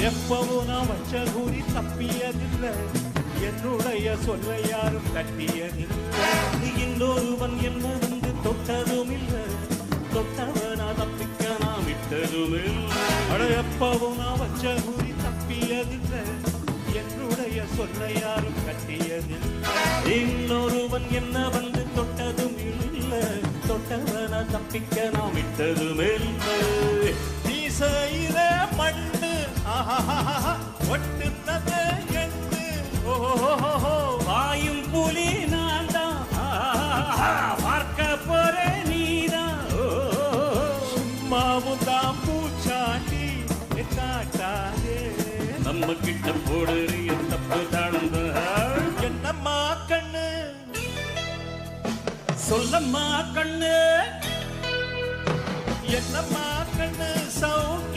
எப்பவும் நான் வச்ச கூறி தப்பியதில்லை, என்னுடைய சொல்ல யாரும் தட்டியதில்லை. இன்னொருவன் என்ன வந்து தொட்டதும் இல்லை, தொட்டவனா தப்பிக்க நான் விட்டதும் இல்லை. எப்பவும் நான் வச்ச கூறி தப்பியதில்லை, என்னுடைய சொல்ல யாரும் கட்டியதில்லை. இன்னொருவன் என்ன வந்து தொட்டதும் இல்லை, தொட்டவனா தப்பிக்க நான் விட்டதும் இல்லை. நீ செய்த மண்ணு ஒட்டுனத கண்டு வாயும் புலி நான் தான் பார்க்க போறேன் நீதான். சும்மாவும் தான் பூச்சாண்டி காட்டாதே, நம்ம கிட்ட போடுறிய தப்பு தாழ்ந்த என்னம்மா கண்ணு, சொல்லம்மா கண்ணு, என்னம்மா கண்ணு சவுண்ட்